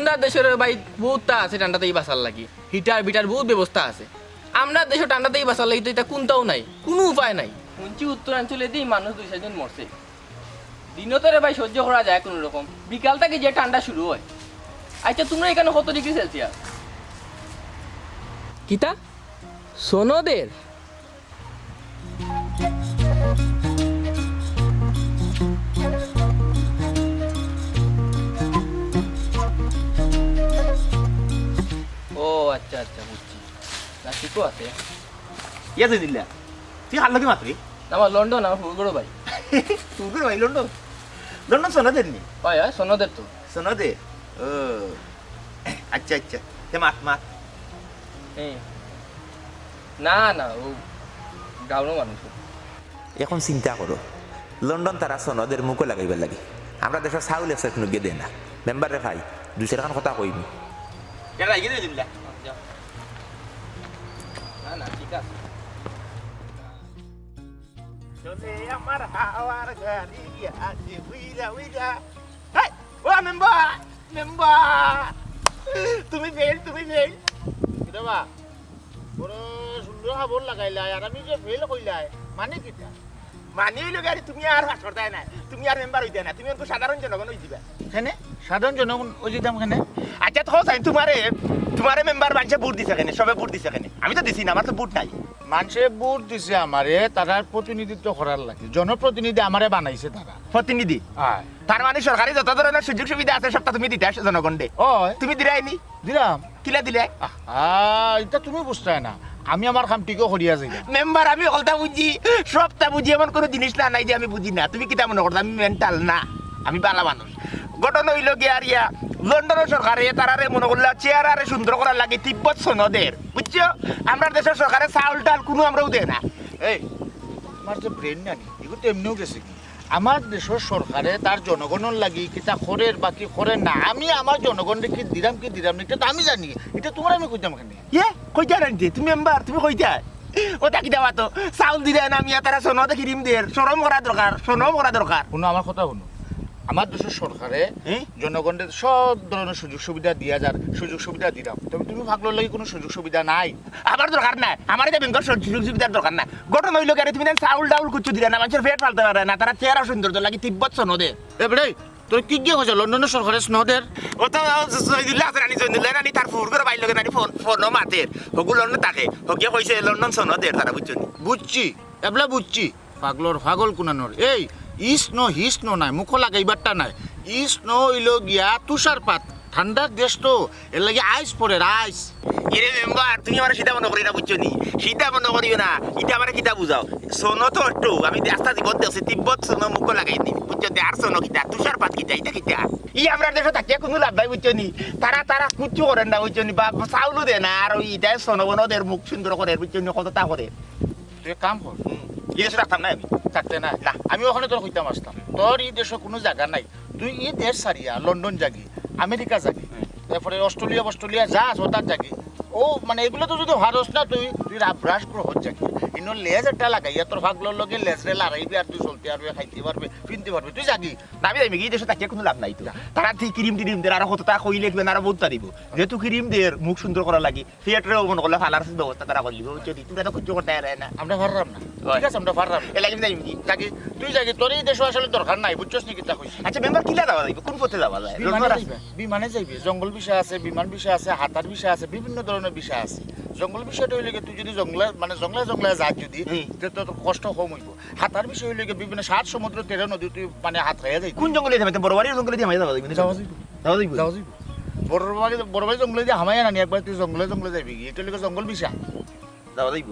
আমরা দেশের ভাই বহুতটা আছে ঠান্ডাতেই বাঁচার লাগি, হিটার বিটার বহুত ব্যবস্থা আছে। আমরা দেশে ঠান্ডাতেই বাঁচার লাগি তো এটা কোনটাও নাই, কোনো উপায় নাই। শুনছি উত্তরাঞ্চলে দিয়ে মানুষ 2-4 জন মরছে। দিনতরে ভাই সহ্য করা যায় কোনো রকম, বিকাল থেকে যে ঠান্ডা শুরু হয়। আচ্ছা তোমরা এখানে কত ডিগ্রি সেলসিয়াস? কিতা সোনদের? ও আচ্ছা আচ্ছা বুঝছি। না ঠিকও আছে। ইয়া দিল্লা তুই হার লাগে মাত্রই আমার লন্ডন, আমার ফুলগড়ো ভাই। তুই ভাই লন্ডন? লন্ডন সোনাদের নি? হয় হয় সোনদের তো। সোনাদের? ও আচ্ছা আচ্ছা, তে মাত মাত। না না ও গাঁওর মানুষ। এখন চিন্তা করো, লন্ডন তারা সনদের মুখও লাগাইবার লাগে, আমরা দেশের চাউল আছে কোনো গিয়ে দেয় না। মেম্বার রে ভাই 2-4 খান কথা কইবি। কেন আইগে দিল্লা? না না ঠিক আছে। চলে আমার হাওয়ার গাড়ি আছে উইরা উইরা। হাই ও মেম্বার মেম্বার, তুমি ফেল কিটা বা বড় সুন্দর খবর লাগাইলাই আর আমি যে ফেল কইলাই মানে কিটা? মানে হইল গাড়ি তুমি আর পাস করতে না, তুমি আর মেম্বার হইতে না, তুমি একটু সাধারণ জনগণ হই দিবা। কেনে সাধারণ জনগণ ওই দিতাম কেনে? আচ্ছা তো চাই তোমারে মেম্বার মানুষে ভোট দিছে কেনে? সবে ভোট দিছে কেনে? আমি তো দিছি না, আমার তো ভোট নাই। মানুষে ভোট দিছে আমারে, তারা প্রতিনিধিত্ব করার লাগে, জনপ্রতিনিধি আমারে বানাইছে তারা প্রতিনিধি। তার মানে সরকারি যত ধরনের সুযোগ সুবিধা আছে সবটা তুমি দিতে আসো জনগণে। তুমি দিলাইনি? দিলাম। কিলা দিলে? এটা তুমি বুঝতে না, আমি আমার কাম ঠিকও করিয়া যাই। মেম্বার আমি অলটা বুঝি, সবটা বুঝি, এমন কোনো জিনিস না নাই যে আমি বুঝি না। তুমি কিটা মনে করছো আমি মেন্টাল না? আমি বালা মানুষ। ঘটনা হইল গিয়ে আর ইয়া লন্ডনের সরকারে তারারে মনে করলে চেয়ার আরে সুন্দর করার লাগে তিব্বত সনদের, বুঝছো? আমরা দেশের সরকারে চাউল টাল কোনো আমরাও দেয় না। এই আমার যে ব্রেন নানি এগুলো তো এমনিও গেছে কি, আমার দেশের সরকারে তার জনগণের লাগি কিতা করের বাকি করে না, আমি আমার জনগণকে কি দিলাম না এটা তো আমি জানি, এটা তোমার আমি কইতাম এখানে। কইতা রাখছি তুমি মেম্বার, তুমি কইতা ও তাকি দেওয়া তো চাউল দিলে না আমি তারা সনদে কিরিম দের শরম করা দরকার, শরম করা দরকার। শুনো আমার কথা শুনো, আমার দেশের সরকারে জনগণের সব ধরনের সুযোগ সুবিধা দিয়া যার সুযোগ সুবিধা দিলাম, তবে তুমি ভাগলোর লাগি কোনো সুযোগ সুবিধা নাই। আমার দরকার নাই, আমার এটা ব্যাংকের সুযোগ সুবিধার দরকার না। ঘটনা হইল গাড়ি তুমি চাউল ডাউল কুচু দিলে না, মানুষের পেট ফালতে পারে না, তারা চেহারা সৌন্দর্য লাগে তিব্বত সনদে। এবারে তোর কি গিয়ে হয়েছে লন্ডনের সরকারের স্নদের? ও তো জয়দুল্লাহ আছে রানী, জয়দুল্লাহ রানী তার ফুর করে বাইর লগে রানী ফোনও মাতের হগু লন্ডন থাকে, হকিয়ে কইছে লন্ডন সনদের তারা, বুঝছো? বুঝছি এবলা বুঝছি, পাগলর পাগল কুনানোর। এই ইস্নো হিস্নো নাই, মুখ লাগাইবারটা নাই। ইস্নো হইল গিয়া তুষারপাত, ঠান্ডার দেশ তো, এর লাগে আইস পড়ে আইস। এরে মেম্বার তুমি আমার সিধা মনে করি না, বুঝছো নি? সিধা মনে করিও না, এটা আমার কিতা বুঝাও। সোনো তো একটু আমি রাস্তা জীবন দেখছি তিব্বত সোনো মুখ লাগাই নি, বুঝছো? আর সোনো কিতা, তুষারপাত কিতা, এটা কিতা? ই আমরা দেশে থাকিয়া কোনো লাভ নাই, বুঝছো নি? তারা কুচু করেন না, বুঝছো নি? বা চাউলও দেয় না, আর ইটাই সোনো বনদের মুখ সুন্দর করে, বুঝছো নি? কতটা করে। তুই কাম কর, এই দেশে রাখতাম না আমি, থাকতে না না, আমি ওখানে তোর কইতাম আসতাম। তোর এই দেশে কোনো জায়গা নাই, তুই এই দেশ সারিয়া লন্ডন জাগি, আমেরিকা জাগি, তারপরে অস্ট্রেলিয়া যা ওটার জাগি। ও মানে এগুলো তো যদি ভারস না, তুই রাব্রাশ গ্রহ জাগি, ইনো লেজ একটা লাগাইয়া তোর ভাগলোর লগে লেজরে লাগাইবি, আর তুই চলতে পারবে, খাইতে পারবে, পিনতে পারবে, তুই জাগি। আমি যাইমি এই দেশে থাকিয়া কোনো লাভ নাই তো। তারা ঠিক ক্রিম টিরিম দের আর কতটা কইলে লিখবেন আর বহুত তারিব, যেহেতু ক্রিম দের মুখ সুন্দর করা লাগি, থিয়েটারেও মনে করলে ফালার ব্যবস্থা তারা করলিব, বুঝছো? তুমি তো কুচু করতে না, আমরা পারলাম না, ঠিক আছে আমরা পারলাম এ লাগি যাইমি কি জাগি, তুই জাগি, তোর এই দেশে আসলে দরকার নাই, বুঝছস নি কিতা কইছি? আচ্ছা মেম্বার কিলা যাওয়া যাইবে, কোন পথে যাওয়া যায়? বিমানে যাইবি, জঙ্গল বিষয় আছে, বিমান বিষয় আছে, হাতার বিষয় আছে, বিভিন্ন ধরনের বিষয় আছে। জঙ্গল বিষয়টা হইলে তুই যদি জঙ্গলে যাস যদি, তোর কষ্ট কম হইব। হাতার বিষয় হইলে বিভিন্ন 7 সমুদ্র 13 নদী তুই মানে হাত খাইয়া যাই। কোন জঙ্গলে যাবে? বড় বাড়ির জঙ্গলে দিয়ে যাওয়া যাইবে? যাওয়া যাইবে বড় বাড়ি জঙ্গলে দিয়ে হামাইয়া নানি, একবার তুই জঙ্গলে যাবি, এটা হইলে জঙ্গল বিষয়, যাওয়া যাইবে।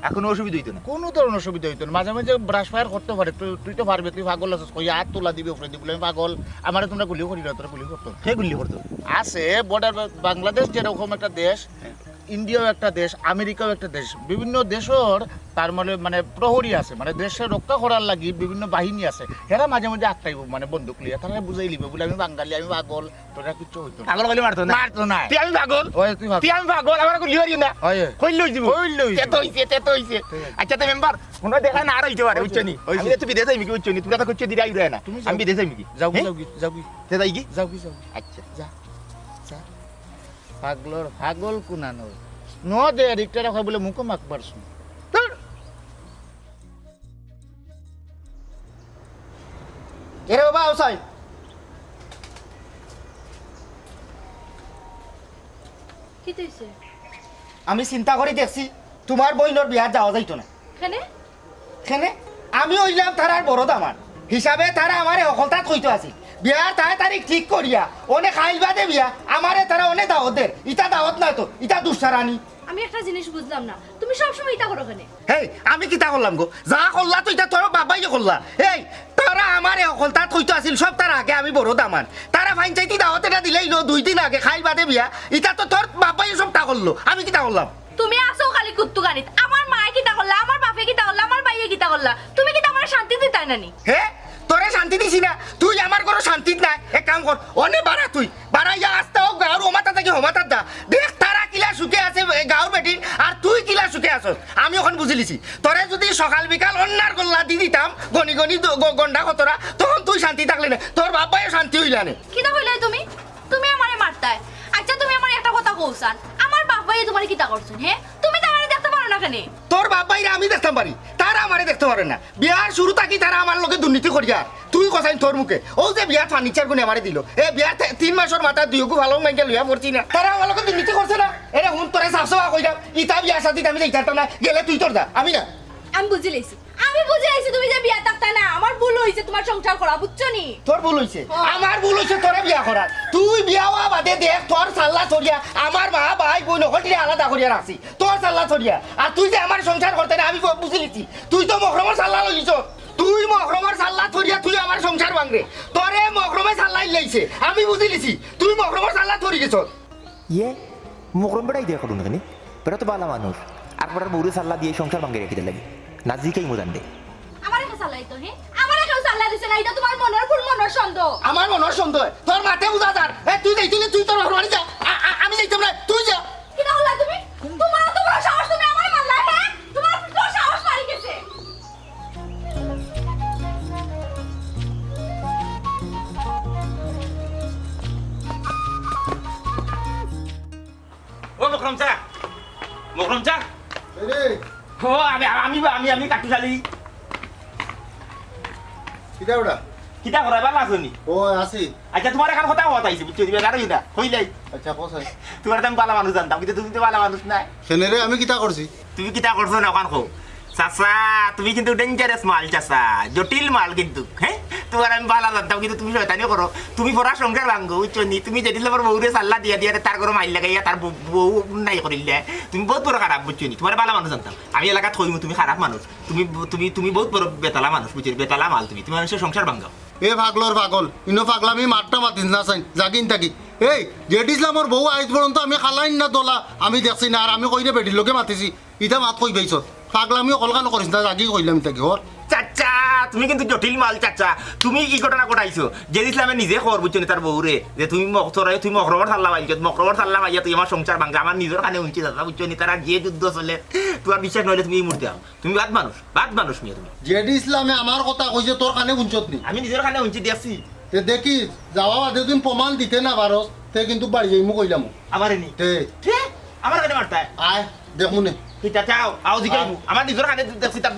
এখন অসুবিধা হইতো না, কোনো ধরনের অসুবিধা হইতো না। মাঝে মাঝে ব্রাশ ফায়ার করতে পারে, তুই তো পারবে, তুই পাগল আছিস, কই হাত তোলা দিবি উপরে দিবি, আমি পাগল, আমার তোমরা গুলিও করি না, তোরা গুলি করতো। হে গুলি করতো আছে বর্ডার, বাংলাদেশ যেরকম একটা দেশ, ইন্ডিয়াও একটা দেশ, আমেরিকাও একটা দেশ, বিভিন্ন দেশের তার মানে প্রহরী আছে, মানে দেশের রক্ষা করার লাগি বিভিন্ন বাহিনী আছে, এরা মাঝে মাঝে আটকাইব মানে বন্দুক লিয়া, তারা বুঝাই লিবে বলে আমি বাঙালি, আমি পাগল, তোরা কিচ্ছু হইতো না। পাগল বলে মারতো না? মারতো না। তুই আমি পাগল, তুই আমি পাগল, আমার গুলি করি না, কইলো দিব, তেতো হইছে। আচ্ছা তো মেম্বার কোন দেখা না আর হইতে পারে, বুঝছো নি? আমি তো বিদেশ যাইমি কি, বুঝছো নি? তোরা তো করছো দিরাই রয় না, আমি বিদেশ যাইমি কি? যাও তে যাই কি? যাও আচ্ছা যা। চাচা পাগলর পাগল কুনানোর ন দে রিক্টার রাখা বলে মুখো মাক পারছু এরে বাবা হুসাইন কি হইছে আমি চিন্তা করে দেখছি তোমার বইনর বিয়া যাওয়া যাইতো না কেনে কেনে আমি হইলাম তারার বড় দামান হিসাবে তারা আমারে অকলতাত কইতো আছে বিয়ার তারিখ ঠিক করিয়া অনেক খাইল বাদে বিয়া আমারে তারা অনেক দাওয়াতের ইটা দাওয়াত না তো ইটা দুঃসারানি আমি একটা জিনিস বুঝলাম না তুমি সব সময় এটা করো কেনে হেই আমি কিতা করলাম গো যা করলা তো এটা তোর বাবাই করলা এই তারা আমারে অকলতাত কইতো আছিল সব তার আগে আমি বড় দামান তারা ফাইন চাইতি দাওয়াত এটা দিলেই নো 2 দিন আগে খাইল বাদে বিয়া ইটা তো তোর বাবাই সবটা করলো আমি কিতা করলাম তুমি আসো খালি কুত্তু গানিত আমার মায়ে কিতা করলা আমার বাপে কিতা করলা আমার ভাইয়ে কিতা করলা তুমি কিতা আমার শান্তি দিতাই নানি হে তোরে শান্তি দিছি না তুই আমার কোনো শান্তি নাই এক কাম কর অনে বাড়া তুই বাড়াইয়া আসতে হোক গাঁর ওমাতা থেকে হোমাতার দা দেখ তারা কিলা সুখে আছে গাঁর বেটির আর তুই কিলা সুখে আছস আমি ওখান বুঝি লিছি তোরে যদি সকাল বিকাল অন্যার গল্লা দি দিতাম গনি গনি গন্ডা কতরা তখন তুই শান্তি থাকলে না তোর বাবাইও শান্তি হইলা নে কিতা কইলে তুমি তুমি আমারে মারতাই আচ্ছা তুমি আমার একটা কথা কওছান আমার বাবাই তোমারে কিতা করছুন হে তুমি তো আমারে দেখতে পারো না কেনে তোর বাবাইরে আমি দেখতাম পারি তারা আমারে দেখতে পারে না বিয়ার শুরু থাকি তারা আমার লগে দুর্নীতি করিয়া তুই কথাই তোর মুখে ও যে বিয়ার ফার্নিচার গুনে আমারে দিল এ বিয়ার 3 মাসের মাথা দুইগু ভালো মাইকে লইয়া পড়ছি না তারা আমার লগে দুর্নীতি করছে না এরে হুন তোরে সাফসফা কইরা ইতা বিয়ার সাথে আমি দেখতাম না গেলে তুই তোর দা আমি না আমি বুঝি লাইছি তুমি যে বিয়া থাকতা না আমার ভুল হইছে তোমার সংসার করা বুঝছো নি তোর ভুল হইছে আমার ভুল হইছে তোরে বিয়া করা তুই বিয়া হওয়া বাদে দেখ তোর সাল্লা ছড়িয়া আমার মা ভাই বোন হলটি আলাদা করিয়া রাখছি তোর সাল্লা ছড়িয়া আর তুই যে আমার সংসার করতে না আমি বুঝি লিছি তুই তো মহরমের সাল্লা লইছ তুই মহরমের সাল্লা ছড়িয়া তুই আমার সংসার ভাঙরে তোরে মহরমে সাল্লাই লইছে আমি বুঝি লিছি তুই মহরমের সাল্লা ছড়ি গেছ ইয়ে মুখরম বেড়াই দিয়ে করুন এখানে বেড়া তো বালা মানুষ আর পড়ার বউরে সাল্লা দিয়ে সংসার ভাঙ্গে রেখে লাগে নাজিকেই মুদান দে আমার একটা সাল্লাই তো হে আমার একটা সাল্লাই দিছে না এটা তোমার মনের ভুল মনের সন্দেহ আমার মনের সন্দেহ তোর মাথে উজা যার এ তুই যাইতিলে তুই তোর মহরমানি যা আমি যাইতাম না তুই যা কিটা হলা তুমি তোমার তো বড় সাহস তুমি আমার মারলা হে তোমার তো সাহস মারি গেছে ও মকরম চা ও আমি কাটু শালি কিটা ওটা কিতা করাই ভালো আছো নি ও আছি আচ্ছা তোমার এখন কথা হওয়া তাইছে বুঝছো দিবে আর এটা হইলাই আচ্ছা কোথায় তোমার তো আমি ভালো মানুষ জানতাম কিন্তু তুমি তো ভালো মানুষ নাই সেনেরে আমি কিটা করছি তুমি কিতা করছো না ওখান খো চাচা তুমি কিন্তু ডেঞ্জারাস মাল চাচা জটিল মাল কিন্তু হ্যাঁ তোমার আমি ভালো জানতাম কিন্তু তুমি শয়তানি করো তুমি পড়া সংসার ভাঙ্গো বুঝছো নি তুমি যেদিন আমার বউরে সাল্লা দিয়া দিয়া তার ঘরে মাইল লাগাইয়া তার বউ নাই করিলে তুমি বহুত বড় খারাপ বুঝছো নি তোমার ভালো মানুষ জানতাম আমি এলাকাত থইমু তুমি খারাপ মানুষ তুমি তুমি তুমি বহুত বড় বেতালা মানুষ বুঝছো বেতালা মাল তুমি মানুষের সংসার ভাঙ্গাও এ পাগলর পাগল ইনো পাগলামি মারটা মাতিস না চাই জাগিন থাকি এই জেড ইসলামর বউ আইজ পর্যন্ত আমি খালাইন না তোলা আমি দেখছি না আর আমি কইরে বেটির লোকে মাতিছি ইটা মাত কই পাইছ পাগলামি অকলকান করিস না জাগি কইলাম থাকি হর চাচা তুমি কিন্তু জটিল মাল চাচা তুমি কি ঘটনা ঘটাইছো যে ইসলামে নিজে খবর বুঝছো তার বউরে যে তুমি তুমি মকরমর সাল্লা পাইছো মকরমর সাল্লা পাইয়া তুই আমার সংসার ভাঙছে আমার নিজের কানে উঞ্চি চাচা বুঝছো নি তারা যে যুদ্ধ চলে তোমার বিশ্বাস নইলে তুমি এই মুহূর্তে আও তুমি বাদ মানুষ মিয়া তুমি জেড ইসলামে আমার কথা কইছে তোর কানে গুঞ্চত নি আমি নিজের কানে উঞ্চি দিয়েছি তে দেখি যাওয়া বাদে তুই প্রমাণ দিতে না পারস তে কিন্তু বাড়ি যাইমু কইলাম আমারে নি তে ঠিক আমার কানে মারতায় আয় দেখুনে কিটা চাও আও জিগাইমু আমার নিজের কানে দেখছি তার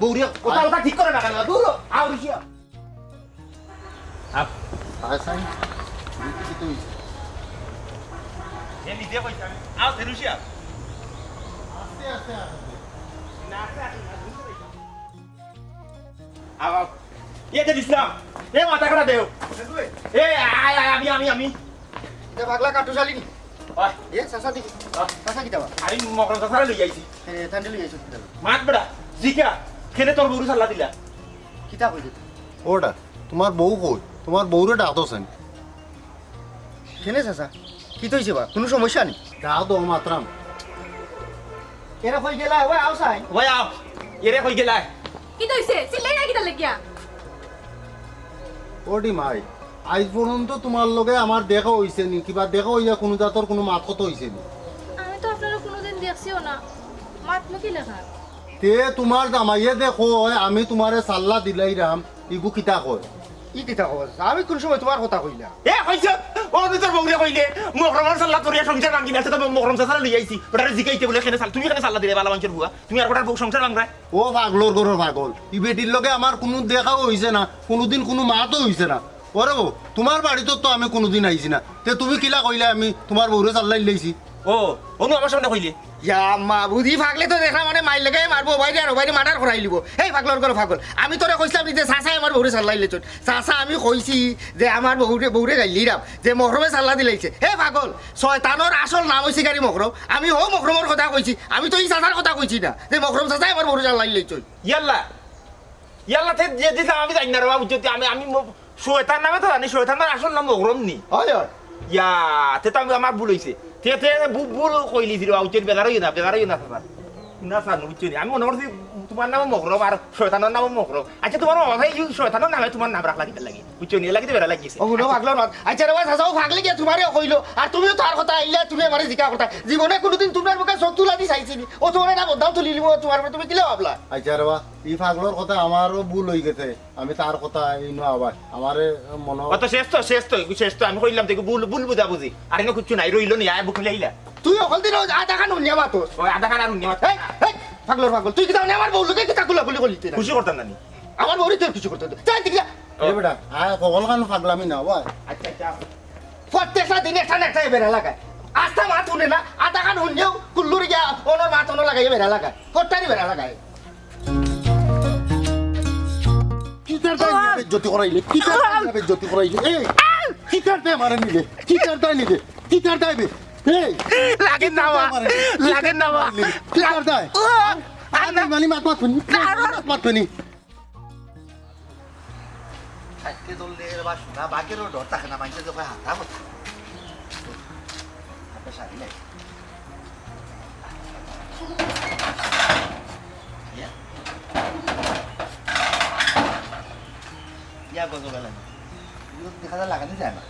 বউরিয়া কথা ঠিক করে না কেন দূর আও রিয়া আয় সাই কি তুই এ নিজে কইছা আও তেরুশিয়া আস্তে আস্তে আও ये तो इस्लाम ये माता करा देओ ए আমি এ পাগলা কাটুশালি নি ওই এ সাসা দেখি সাসা কিটা বা আমি মকরম সারা লই যাইছি এ থান্ডে লই আইছো মাত বড়া জিকা কেনে তোর বউরে সাল্লা দিলা কিতা কইছে ওটা তোমার বউ কই তোমার বউরে ডাকতো সেন কেনে সাসা কি তইছে বা কোনো সমস্যা নেই ডাক দো মাত্রাম এরা কই গেলা ওই আউসাই ওই আও এরে কই গেলা কি হইছে চিল্লাই না কিটা লাগিয়া ওডি মাই আজ পর্যন্ত তোমার লগে আমার দেখা হইছে নি কিবা দেখা হইয়া কোনো জাতর কোনো মাত কত হইছে নি আমি তো আপনারা কোনোদিন দেখছিও না মাত মুখি লেখা তে তোমার জামাইয়ে দেখো আমি তোমারে সাল্লা দিলাইরাম ইগু কিতা কয় ই কিতা খবর আমি কোন সময় তোমার কথা কইলা এ কইছ ও তোর বউরে কইলে মহরমের সাল্লাহ তোরিয়া সংসার ভাঙি আছে তো মহরম সাল্লাহ লই আইছি ওটারে জিকাইতে বলে কেন সাল তুমি কেন সাল্লাহ দিলে বালা মানুষের বুয়া তুমি আর কোটার বউ সংসার ভাঙরা ও পাগলোর গরুর পাগল ই বেটির লগে আমার কোনো দেখাও হইছে না কোনোদিন কোনো মাতও হইছে না ওরে বউ তোমার বাড়িতে তো আমি কোনোদিন আইছি না তে তুমি কিলা কইলে আমি তোমার বউরে চাল্লাই লাইছি ও অনু আমার সামনে কইলে ইয়া মা বুদ্ধি ফাগলে তো দেখা মানে মাইল লেগে মারবো বাইরে আর বাইরে মার্ডার করাই লিব এই ফাগলর করে ফাগল আমি তোরে কইছিলাম যে চাচাই আমার বউরে চাল্লাইলে চোন চাচা আমি কইছি যে আমার বউরে গাইলিরাম যে মহরমে চাল্লা দিলাইছে হে পাগল শয়তানোর আসল নাম হইছে গাড়ি মহরম আমি হো মহরমের কথা কইছি আমি তো এই চাচার কথা কইছি না যে মহরম চাচাই আমার বউরে চাল্লাইলে চোন ইয়াল্লা ইয়াল্লা তে যে দিলাম আমি জানি না রে বাবু যদি আমি শয়তান নামে তো জানি শয়তানের আসল নাম মহরম নি হয় হয় ইয়া তে তো আমার ভুল হইছে তে ভুল কইলি দিল উচিত বেজারই না স্যার না স্যার বুঝছি আমি মনে করছি তোমার নাম মহরম আর শয়তানের নাম মহরম আচ্ছা তোমার অভাবে শয়তানের নামে তোমার নাম রাখলা কিটা লাগি বুঝছি নি লাগিতে বেড়া লাগিছে ও হুনো ফাগলর মাত আচ্ছা রে চাচাও ফাগলে গিয়া তোমারে কইলো আর তুমিও তার কথা আইলা তুমি আমারে জিকা কথা জীবনে কোনোদিন তোমার মুখে চোখ তুলা দি চাইছিনি ও তোমার এটা বদাও তুলি লিব তোমার তুমি কিলে ভাবলা আচ্ছা রে বা ই পাগলোর কথা আমারও ভুল হয়ে গেছে আমি তার কথা এই নো আবার আমারে মনে অত শেষ তো আমি কইলাম থেকে ভুল বুঝা বুঝি আর এনে কিছু নাই রইলো নি আয় বুকলে আইলা তুই অকল দিন আধা খান উনিয়া মাতো ওই আধা খানা রুনি এই এই পাগলর পাগল তুই কি তাহলে আমার বউ লোকে কি তাকুলা বলি বলিতে না খুশি করতাম না নি আমার বউরে তোর কিছু করতে দে যাই দিগলা এ বেটা আয় কল কান পাগলামি না ভাই আচ্ছা প্রত্যেকটা দিন একটা না একটা বেড়া লাগায় আস্থা মাত উনে না আধা খান উনিও কুল্লুর গিয়া ওনর মাত ওনর লাগাই বেড়া লাগায় হটারি বেড়া লাগায় কিটার টাইম বেজ্জতি করাইলে কিটার টাইম বেজ্জতি করাইলে এই কিটার টাইম মারে নিলে কিটার টাইম নিলে কিটার টাইম এই লাগেন না কিটার টাইম আমি মানে মাত মাত পনি আজকে ধরলে বা শোনা বাঘেরও ডর থাকে না মানুষের যখন হাতা হতো হাতে সারি নাই ইয়া গজবেলা দেখা যায় লাগানো যায় না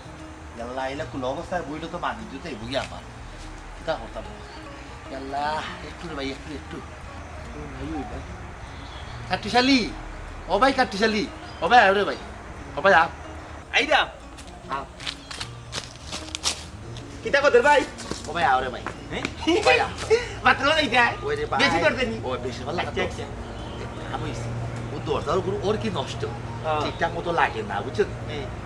ইয়াল্লা এলা কুলো অবস্থায় বইলে তো মানি দিতে বুঝি আমার কিতা করতাম ইয়াল্লা একটু রে ভাই একটু কাটিশালি ও ভাই কাটিশালি ও ভাই আরে ভাই ও ভাই আপ আইরা কিতা কদের ভাই ও ভাই আরে ভাই হ্যাঁ ভাই আ মাত্র নাই যায় ওই রে ভাই বেশি করতে নি ও বেশি ভালো আচ্ছা লাগছে আমি ও দরজার উপর ওর কি নষ্ট ঠিকঠাক মতো লাগে না বুঝছেন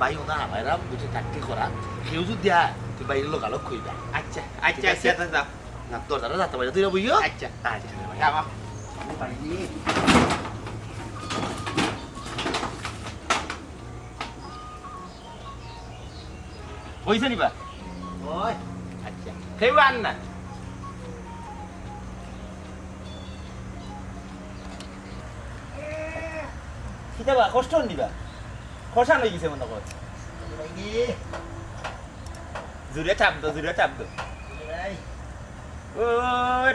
ভাই ওনা আমারা বুঝে চাকরি করা কেউ যদি দেয় তুই বাইরের লোক আলোক খুঁজবা আচ্ছা দাও না দরজাটা যাতে পারে তুই বুঝিও আচ্ছা আচ্ছা ভাই আমা হইছে নিবা ওই আচ্ছা খেবা আন না কিতা বা কষ্ট নিবা খসান হয়ে গেছে মনে কর জুড়ে চাপ দো ও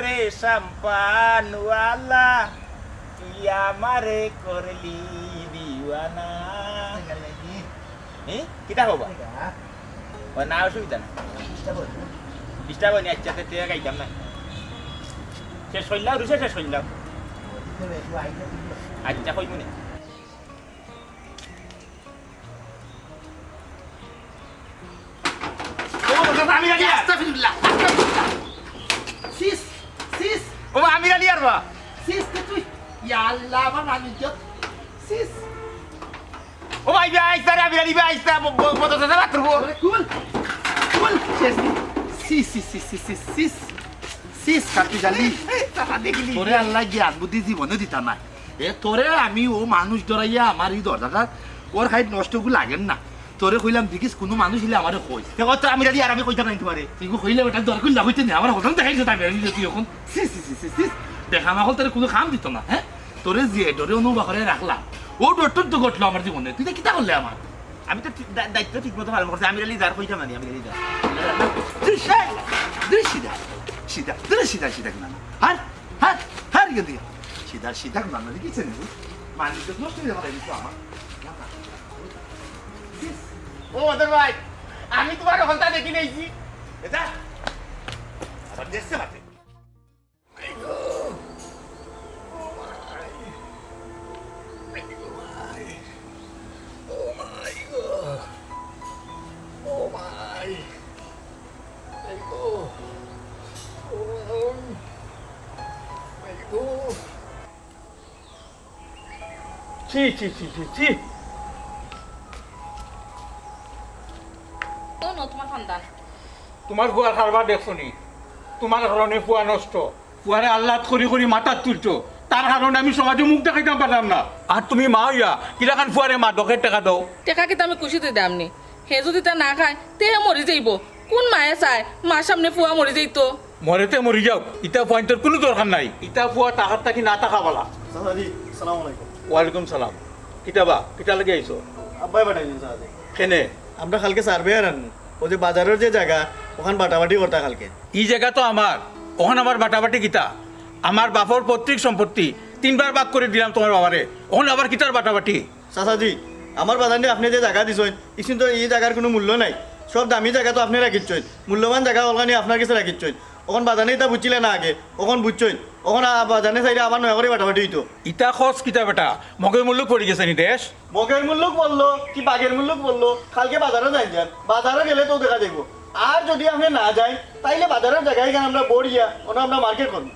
রে সম্পানওয়ালা তুই আমারে করলি দিওয়ানা কিতা হবা ও না অসুবিধা না ডিস্টার্ব হয়নি আচ্ছা তে গাইতাম না শেষ হইলাম রুষে শেষ হইলাম আচ্ছা কই মনে আমি আলি আর বা ও ভাই আইস্তা রে আমি আলি আইস্তা মতো দাদা বাতরবো তোরে আল্লাহ জ্ঞান বুদ্ধি জীবনে দিতা নাই তোরে আমি ও মানুষ ধরাইয়া আমার এই দরজাটা ওর খাই নষ্টগুলো লাগেন না তোরে কইলাম দেখিস কোনো মানুষ হইলে আমার কই দেখো তো আমি আলি আর আমি কইতাম না তোমারে তুই কইলে ওটা দরকার না হইতে না আমার হঠাৎ দেখাইছে তাই বেরিয়ে তুই এখন দেখা না হল তোর কোনো কাম দিত না হ্যাঁ তোরে যে ডরে অনুভব করে রাখলাম ও ডরটর তো ঘটলো আমার জীবনে তুই কিতা করলে আমার আমি তো দায়িত্ব ঠিক মতো পালন করছি আমি আলি যার কইতাম না আমি আলি যা সিধা না হার গেলি সিধা না দেখিছেন মানুষ নষ্ট হয়ে যাবে আমার ও মদর ভাই আমি তোমার হলতা দেখি নেইছি এটা আবার দেখছে মাঠে ছি ছি ছি ছি ছি তোমার সন্তান তোমার ফুয়ার কারবার দেখছো নি তোমার কারণে ফুয়া নষ্ট ফুয়ারে আল্লাহ করি করি মাথার তুলছো তার কারণে আমি সমাজে মুখ দেখাইতে পারলাম না আর তুমি মা হইয়া কিলাখান ফুয়ারে মা ডকের টাকা দাও টেকা কিন্তু আমি খুশিতে দামনি হে যদি তা না খায় তে মরি যাইব কোন মায়ে চায় মার সামনে ফুয়া মরি যাইতো মরেতে মরি যাও ইটা পয়েন্টের কোনো দরকার নাই ইটা ফুয়া টাকার টাকি না টাকা বলা সাহাদি আসসালামু আলাইকুম ওয়ালাইকুম সালাম কিতাবা কিতা লাগে আইছো আব্বাই পাঠাইছেন সাহাদি কেনে আমরা কালকে সার্ভে আর আনবো ও যে বাজারের যে জায়গা ওখান বাটাবাটি করতা কালকে এই জায়গা তো আমার ওখানে আমার বাটাবাটি কিতা আমার বাপর পৈতৃক সম্পত্তি 3 বার ভাগ করে দিলাম তোমার বাবারে ওখানে আবার কিতার বাটাবাটি চাচাজি আমার বাজারে আপনি যে জায়গা দিছেন ইসিন তো এই জায়গার কোনো মূল্য নাই সব দামি জায়গা তো আপনি রাখিচ্ছেন মূল্যবান জায়গা ওখানে আপনার কাছে রাখিচ্ছেন ওখান বাজারে তা বুঝছিলে না আগে ওখান বুঝছেন ওখানে বাজারে চাইলে আবার নয়া করে বাটাবাটি হইতো ইটা খরচ কিতা বেটা মগের মূল্য পড়ে গেছে নি দেশ মগের মূল্য বললো কি বাঘের মূল্য বললো কালকে বাজারে যান বাজারে গেলে তো দেখা যাইব আর যদি আপনি না যাই তাইলে বাজারের জায়গায় এখানে আমরা বড়িয়া ওটা আমরা মার্কেট করবো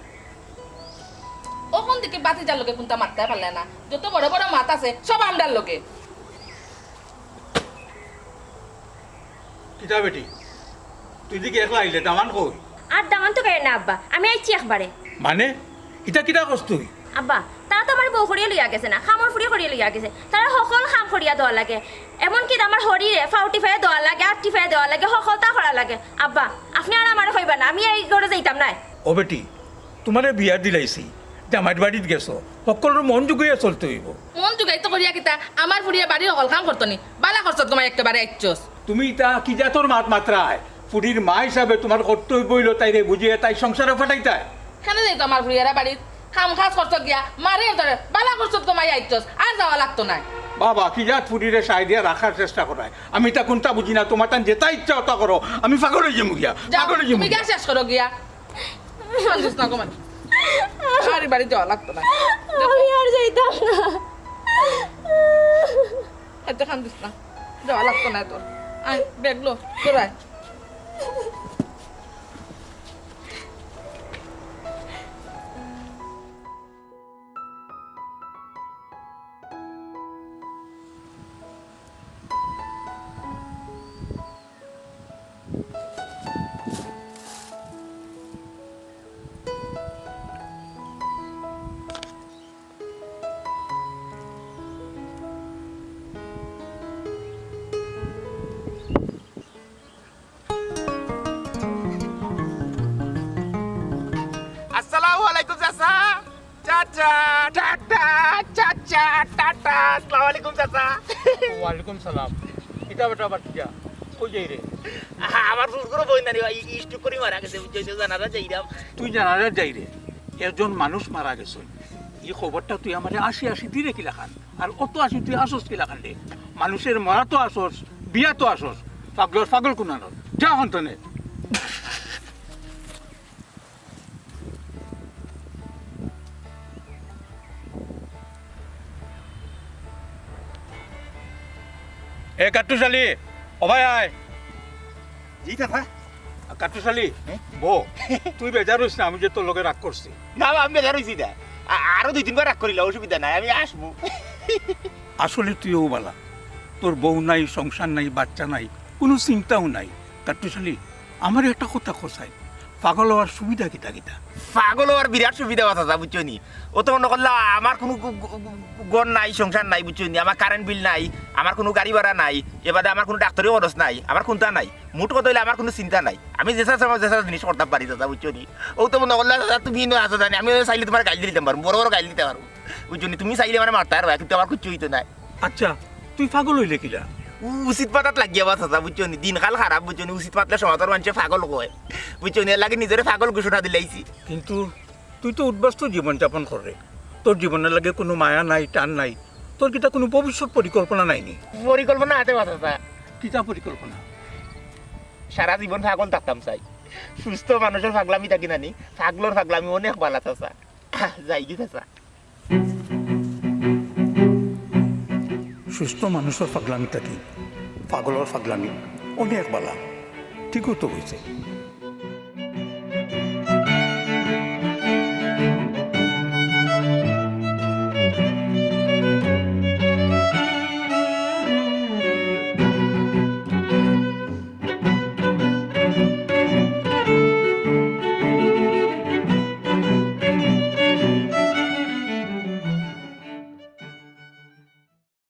ওখান থেকে বাতি যার লোকে কোনটা মারতে পারলে না যত বড় বড় মাত আছে সব আমরার লোকে কিতা বেটি তুই দিকে একলা আইলে দামান কই আর দামান তো কেন না আব্বা আমি আইছি একবারে মানে ইটা কিতা করছ তুই আব্বা তারা তো আমার বউ করিয়া লইয়া গেছে না খামর ফুরিয়ে করিয়া লইয়া গেছে তারা সকল খাম করিয়া দেওয়া লাগে এমনকি আমার শরীরে ফাউটি ফাই দেওয়া লাগে আটটি ফাই দেওয়া লাগে সকলতা করা লাগে আব্বা আপনি আর আমার কইবা না আমি এই ঘরে যাইতাম না ও বেটি তোমারে বিয়া দিলাইছি জামাইর বাড়িত গেছো সকলের মন জুগাইয়া চলতে হইব মন জুগাইতো করিয়া কিতা আমার ফুরিয়া বাড়ি সকল কাম করতো নি বালা খরচত কমাই একেবারে আইচস তুমি ইটা কি জাতর মাত মাত্রায় ফুডির মা হিসাবে তোমার কর্তব্য হইল তাইরে বুঝিয়ে তাই সংসারে ফাটাইতাই খানে যাইতো আমার ফুরিয়ারা বাড়িত খাম খাস করত গিয়া মারে ধরে বালা খরচত কমাই আইচস আর যাওয়া লাগতো না বাবা কি জাত ফুডিরে সাই দিয়ে রাখার চেষ্টা করায় আমি তা কোনটা বুঝি না তোমার তান যেটা ইচ্ছা ওটা করো আমি পাগল হয়ে যাবো গিয়া পাগল হয়ে যাবো তুমি গ্যাস শেষ করো গিয়া সন্তুষ্ট না কমান আর বাড়ি যাওয়া লাগতো না আমি আর যাইতাম না এত খান্দিস না যাওয়া লাগতো না তোর আয় ব্যাগলো তোরাই আসসালামু আলাইকুম চাচা চাচা টাটা চাচা টাটা আসসালামু আলাইকুম চাচা ওয়ালাইকুম সালাম কিতা বেটা বাচ্চা কই যাই রে আমার ফুলগুলো বই না ইস্টু করে মারা গেছে বুঝছো জানারা যাইরাম তুই জানারে যাই রে একজন মানুষ মারা গেছে এই খবরটা তুই আমারে আসি দিরে কিলা খান আর অত আসি তুই আসস কিলা খান রে মানুষের মরা তো আসস বিয়া তো আসস পাগল কোনার যা হন্তনে এ কাট্টুশালী ও ভাই আয় জি চাচা কাট্টুশালী বো তুই বেজার হইস না আমি যে তোর লগে রাগ করছি না আমি বেজার হইছি না আরো 2-3 বার রাগ করিলা অসুবিধা নাই আমি আসবো আসলে তুইও বালা তোর বউ নাই সংসার নাই বাচ্চা নাই কোনো চিন্তাও নাই কাট্টুশালী আমার একটা কথা খোঁচাই পাগল হওয়ার সুবিধা কিতা কিতা পাগল আর বিরাট সুবিধা কথা বুঝছো নি ও তো মনে করলা আমার কোনো গন নাই সংসার নাই বুঝছো নি আমার কারেন্ট বিল নাই আমার কোনো গাড়ি ভাড়া নাই এবারে আমার কোনো ডাক্তারি খরচ নাই আমার কোনটা নাই মোট কথা হইলে আমার কোনো চিন্তা নাই আমি যেসা জিনিস করতে পারি দাদা বুঝছো নি ও তো মনে করলা দাদা তুমি আসো জানি আমি চাইলে তোমার গাড়ি দিতে পারবো বড় গাড়ি দিতে পারবো বুঝছো নি তুমি চাইলে আমার মারতে পারবা কিন্তু আমার কিছু হইতো নাই আচ্ছা তুই পাগল হইলে কিলা উচিত পাতাত লাগিয়া বাস আছে বুঝছো নি দিনকাল খারাপ বুঝছো নি উচিত পাতলে সমাজের মানুষে পাগল কয় বুঝছো নি লাগে নিজের পাগল ঘোষণা দিলাইছি কিন্তু তুই তো উদ্বাস্ত জীবনযাপন করে তোর জীবনের লাগে কোনো মায়া নাই টান নাই তোর কিটা কোনো ভবিষ্যৎ পরিকল্পনা নাইনি পরিকল্পনা আছে বাচ্চা কিটা পরিকল্পনা সারা জীবন পাগল থাকতাম চাই সুস্থ মানুষের পাগলামি থাকি নানি পাগলর পাগলামি অনেক ভালো চাচা যাই কি চাচা সুস্থ মানুষের পাগলামি থাকি পাগলের পাগলামি অনেক বালা ঠিকও তো হয়েছে